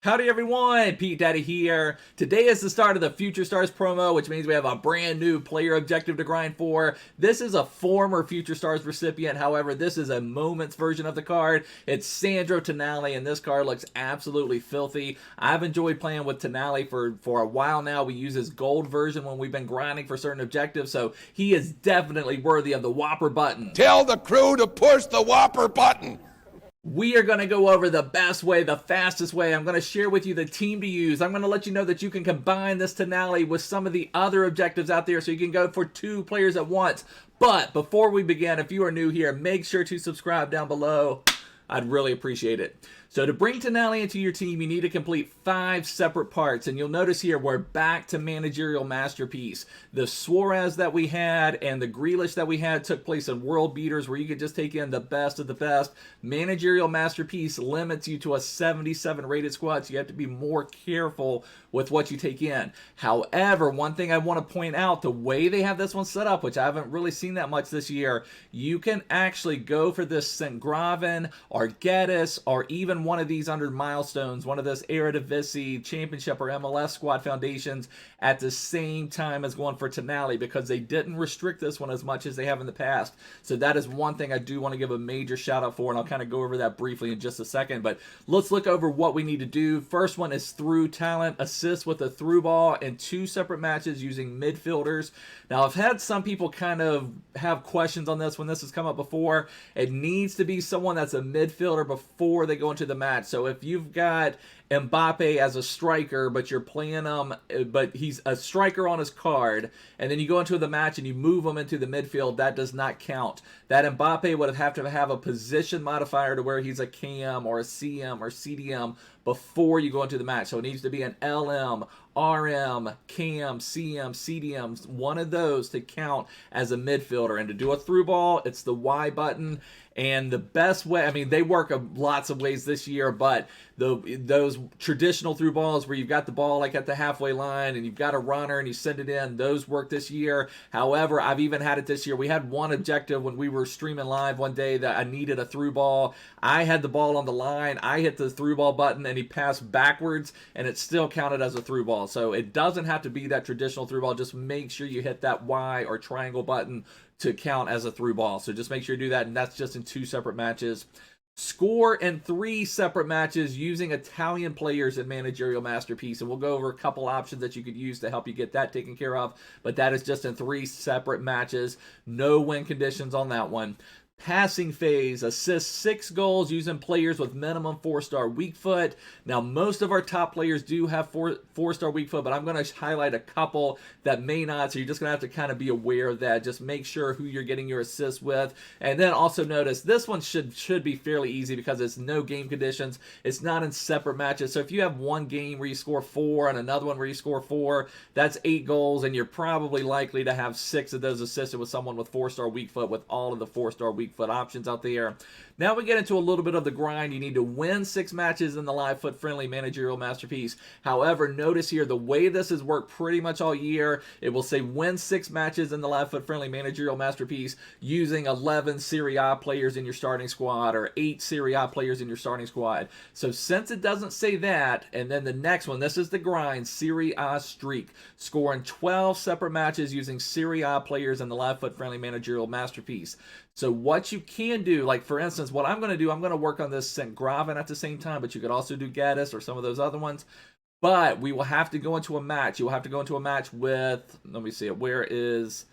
Howdy everyone, Pete Daddy here. Today is the start of the Future Stars promo, which means we have a brand new player objective to grind for. This is a former Future Stars recipient, however, this is a moments version of the card. It's Sandro Tonali, and this card looks absolutely filthy. I've enjoyed playing with Tonali for a while now. We use his gold version when we've been grinding for certain objectives, so he is definitely worthy of the Whopper button. Tell the crew to push the Whopper button. We are going to go over the best way, the fastest way. I'm going to share with you the team to use. I'm going to let you know that you can combine this Tonali with some of the other objectives out there so you can go for 2 players at once. But before we begin, if you are new here, make sure to subscribe down below. I'd really appreciate it. So to bring Tonali into your team, you need to complete 5 separate parts. And you'll notice here, we're back to Managerial Masterpiece. The Suarez that we had and the Grealish that we had took place in World Beaters where you could just take in the best of the best. Managerial Masterpiece limits you to a 77 rated squad, so you have to be more careful with what you take in. However, one thing I want to point out, the way they have this one set up, which I haven't really seen that much this year, you can actually go for this St. Graven or Geddes or even one of these under milestones, one of this Eredivisie Championship or MLS squad foundations at the same time as going for Tonali, because they didn't restrict this one as much as they have in the past. So that is one thing I do want to give a major shout out for, and I'll kind of go over that briefly in just a second. But let's look over what we need to do. First one is through talent, assist with a through ball in 2 separate matches using midfielders. Now, I've had some people kind of have questions on this when this has come up before. It needs to be someone that's a midfielder before they go into the match. So if you've got Mbappe as a striker, but you're playing him, but he's a striker on his card, and then you go into the match and you move him into the midfield, that does not count. That Mbappe would have to have a position modifier to where he's a KM or a CM or CDM before you go into the match. So it needs to be an LM, RM, KM, CM, CDM, one of those to count as a midfielder. And to do a through ball, it's the Y button. And the best way, I mean, they work lots of ways this year, but those traditional through balls where you've got the ball like at the halfway line and you've got a runner and you send it in, those work this year. However, I've even had it this year. We had one objective when we were streaming live one day that I needed a through ball. I had the ball on the line. I hit the through ball button and he passed backwards and it still counted as a through ball. So it doesn't have to be that traditional through ball. Just make sure you hit that Y or triangle button to count as a through ball. So just make sure you do that, and that's just in 2 separate matches. Score in 3 separate matches using Italian players in Managerial Masterpiece, and we'll go over a couple options that you could use to help you get that taken care of, but that is just in 3 separate matches. No win conditions on that one. Passing phase, assist 6 goals using players with minimum 4-star weak foot. Now, most of our top players do have 4-star weak foot, but I'm going to highlight a couple that may not, so you're just going to have to kind of be aware of that. Just make sure who you're getting your assists with. And then also notice, this one should be fairly easy because it's no game conditions. It's not in separate matches. So if you have one game where you score 4 and another one where you score 4, that's 8 goals, and you're probably likely to have 6 of those assisted with someone with 4-star weak foot with all of the 4-star weak foot options out there. Now we get into a little bit of the grind. You need to win 6 matches in the live FUT Friendly Managerial Masterpiece. However, notice here, the way this has worked pretty much all year, it will say win 6 matches in the live FUT Friendly Managerial Masterpiece using 11 Serie A players in your starting squad or 8 Serie A players in your starting squad. So since it doesn't say that, and then the next one, this is the grind, Serie A streak, scoring 12 separate matches using Serie A players in the live FUT Friendly Managerial Masterpiece. So what you can do, like for instance, what I'm going to do, I'm going to work on this St. Graven at the same time, but you could also do Geddes or some of those other ones. But we will have to go into a match. You will have to go into a match with, let me see it, where is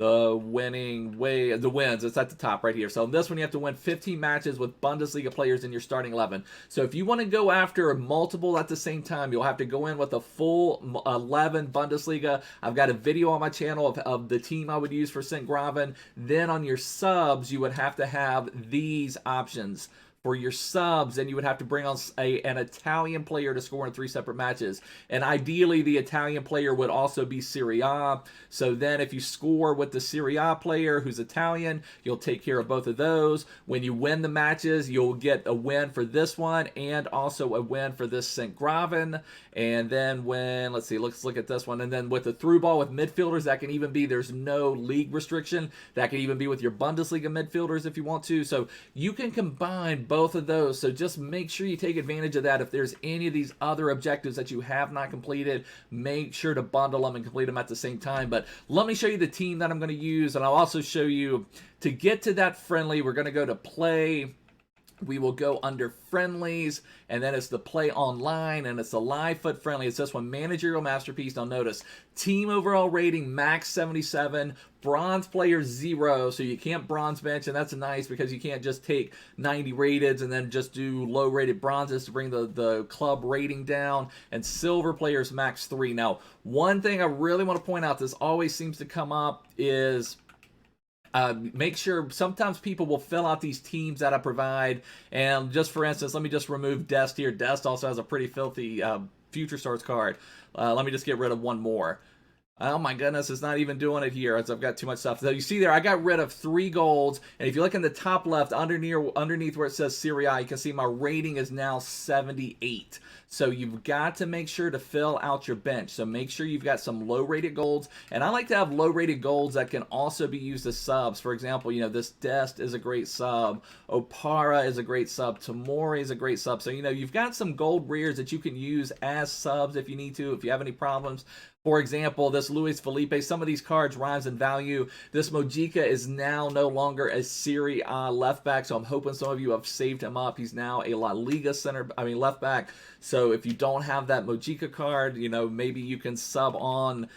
the winning way, the wins, it's at the top right here. So in this one, you have to win 15 matches with Bundesliga players in your starting 11. So if you want to go after multiple at the same time, you'll have to go in with a full 11 Bundesliga. I've got a video on my channel of the team I would use for St. Graven. Then on your subs, you would have to have these options. For your subs, and you would have to bring on an Italian player to score in 3 separate matches. And ideally, the Italian player would also be Serie A. So then if you score with the Serie A player who's Italian, you'll take care of both of those. When you win the matches, you'll get a win for this one and also a win for this St. Graven. And then when, let's see, let's look at this one. And then with the through ball with midfielders, that can even be, there's no league restriction. That can even be with your Bundesliga midfielders if you want to. So you can combine both of those. So just make sure you take advantage of that. If there's any of these other objectives that you have not completed, make sure to bundle them and complete them at the same time. But let me show you the team that I'm going to use, and I'll also show you to get to that friendly. We're going to go to play. We will go under friendlies, and then it's the play online, and it's the live FUT Friendly. It's this one, Managerial Masterpiece. Now notice, team overall rating, max 77, bronze player 0, so you can't bronze bench, and that's nice because you can't just take 90 rated and then just do low rated bronzes to bring the club rating down, and silver players max 3. Now, one thing I really want to point out, this always seems to come up, is make sure sometimes people will fill out these teams that I provide. And just for instance, let me just remove Dest here. Dest also has a pretty filthy Future Stars card. Let me just get rid of one more. Oh my goodness, it's not even doing it here as I've got too much stuff. So you see there, I got rid of 3 golds. And if you look in the top left, underneath where it says Serie A, you can see my rating is now 78. So you've got to make sure to fill out your bench. So make sure you've got some low-rated golds. And I like to have low-rated golds that can also be used as subs. For example, you know, this Dest is a great sub. Opara is a great sub. Tamori is a great sub. So, you know, you've got some gold rares that you can use as subs if you need to, if you have any problems. For example, this Luis Felipe, some of these cards rise in value. This Mojica is now no longer a Serie A left back, so I'm hoping some of you have saved him up. He's now a La Liga left back. So if you don't have that Mojica card, you know, maybe you can sub on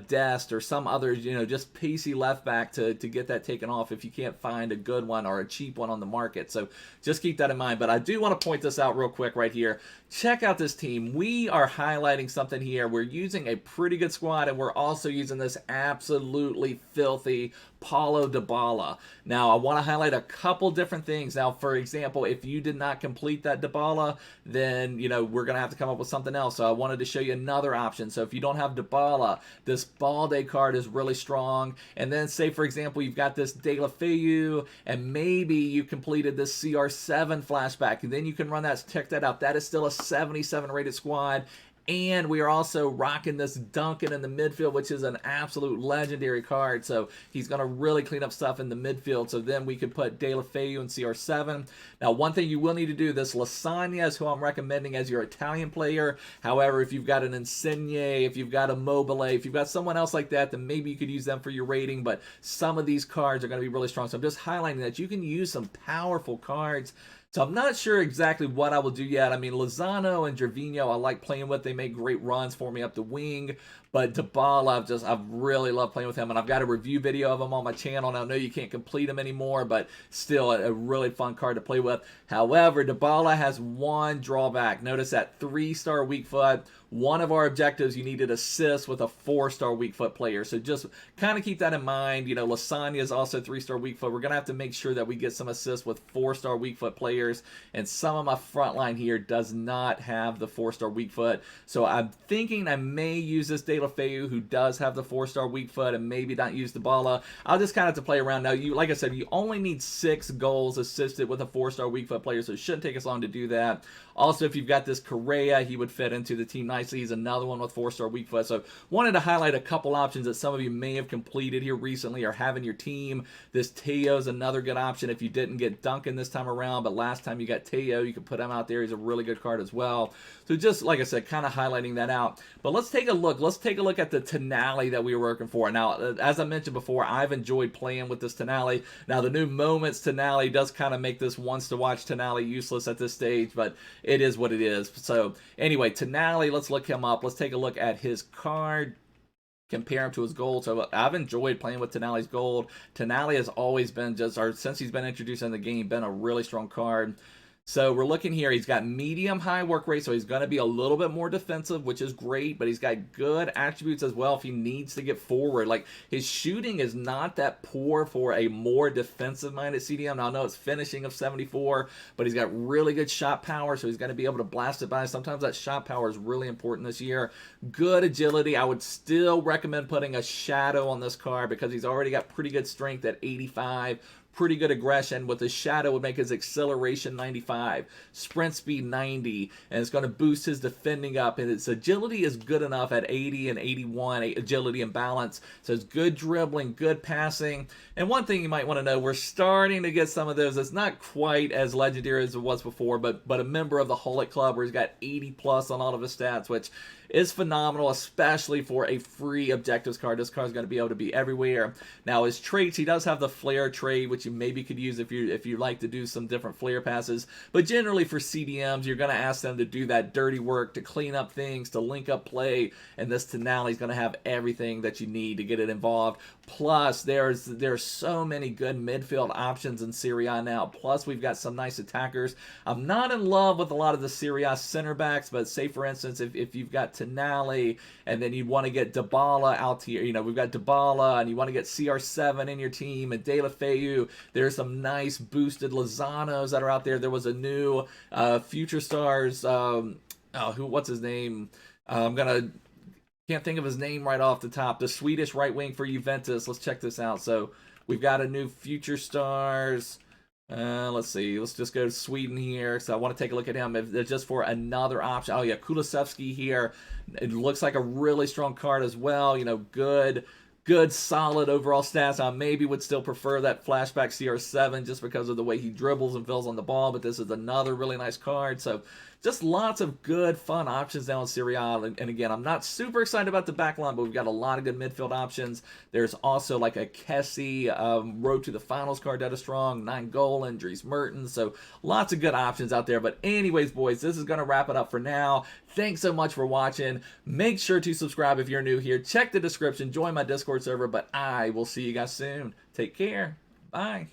Dest or some other, you know, just pacey left back to get that taken off if you can't find a good one or a cheap one on the market. So just keep that in mind. But I do want to point this out real quick right here. Check out this team. We are highlighting something here. We're using a pretty good squad, and we're also using this absolutely filthy Paulo Dybala. Now, I want to highlight a couple different things. Now, for example, if you did not complete that Dybala, then, you know, we're going to have to come up with something else. So I wanted to show you another option. So if you don't have Dybala, this Balde card is really strong. And then say, for example, you've got this De La Feu, and maybe you completed this CR7 flashback, and then you can run that, check that out. That is still a 77 rated squad. And we are also rocking this Duncan in the midfield, which is an absolute legendary card. So he's going to really clean up stuff in the midfield. So then we could put De La Feu in CR7. Now, one thing you will need to do, this Lasagna is who I'm recommending as your Italian player. However, if you've got an Insigne, if you've got a Mobile, if you've got someone else like that, then maybe you could use them for your rating. But some of these cards are going to be really strong. So I'm just highlighting that you can use some powerful cards. So I'm not sure exactly what I will do yet. I mean, Lozano and Gervinho I like playing with. They make great runs for me up the wing. But Dybala, I've really loved playing with him. And I've got a review video of him on my channel. And I know you can't complete him anymore, but still a really fun card to play with. However, Dybala has one drawback. Notice that 3-star weak foot. One of our objectives, you needed assist with a 4-star weak foot player. So just kind of keep that in mind. You know, Lasagna is also 3-star weak foot. We're going to have to make sure that we get some assists with 4-star weak foot players. And some of my front line here does not have the 4-star weak foot. So I'm thinking I may use this De La Feu, who does have the 4-star weak foot, and maybe not use Dybala. I'll just kind of have to play around. Now, like I said, you only need 6 goals assisted with a 4-star weak foot player, so it shouldn't take us long to do that. Also, if you've got this Correa, he would fit into the team nicely. He's another one with 4-star weak foot. So wanted to highlight a couple options that some of you may have completed here recently or have in your team. This Teo is another good option if you didn't get Duncan this time around, but last time you got Teo, you could put him out there. He's a really good card as well. So just, like I said, kind of highlighting that out. But let's take a look. Let's take a look at the Tonali that we were working for. Now, as I mentioned before, I've enjoyed playing with this Tonali. Now, the new Moments Tonali does kind of make this once-to-watch Tonali useless at this stage, but it is what it is. So, anyway, Tonali, let's look him up. Let's take a look at his card. Compare him to his gold. So I've enjoyed playing with Tonali's gold. Tonali has always been since he's been introduced in the game, been a really strong card. So we're looking here. He's got medium-high work rate, so he's going to be a little bit more defensive, which is great, but he's got good attributes as well if he needs to get forward. Like, his shooting is not that poor for a more defensive-minded CDM. Now, I know it's finishing of 74, but he's got really good shot power, so he's going to be able to blast it by. Sometimes that shot power is really important this year. Good agility. I would still recommend putting a shadow on this card because he's already got pretty good strength at 85. pretty good aggression. With the shadow, would make his acceleration 95, sprint speed 90, and it's going to boost his defending up. And its agility is good enough at 80 and 81, agility and balance. So it's good dribbling, good passing. And one thing you might want to know, we're starting to get some of those. It's not quite as legendary as it was before, but a member of the Hullet Club where he's got 80 plus on all of his stats, which is phenomenal, especially for a free objectives card. This card is going to be able to be everywhere. Now, his traits, he does have the flare trait, which you maybe could use if you like to do some different flare passes. But generally for CDMs, you're going to ask them to do that dirty work, to clean up things, to link up play, and this Tonali is going to have everything that you need to get it involved. Plus, there's so many good midfield options in Serie A now. Plus, we've got some nice attackers. I'm not in love with a lot of the Serie A center backs, but say for instance, if you've got Tonali and then you want to get Dybala out here, we've got Dybala and you want to get CR7 in your team and De La Feu, there's some nice boosted Lozanos that are out there. There was a new Future Stars, what's his name? Can't think of his name right off the top. The Swedish right wing for Juventus. Let's check this out. So we've got a new Future Stars. Let's see. Let's just go to Sweden here. So I want to take a look at him just for another option. Oh yeah, Kulusevski here. It looks like a really strong card as well. Good, solid overall stats. I maybe would still prefer that flashback CR7 just because of the way he dribbles and fills on the ball, but this is another really nice card. So just lots of good, fun options down in Serie A. And again, I'm not super excited about the back line, but we've got a lot of good midfield options. There's also like a Kessie road to the finals card that is strong, 9 goal, Dries Mertens. So lots of good options out there. But anyways, boys, this is going to wrap it up for now. Thanks so much for watching. Make sure to subscribe if you're new here. Check the description. Join my Discord server. But I will see you guys soon. Take care. Bye.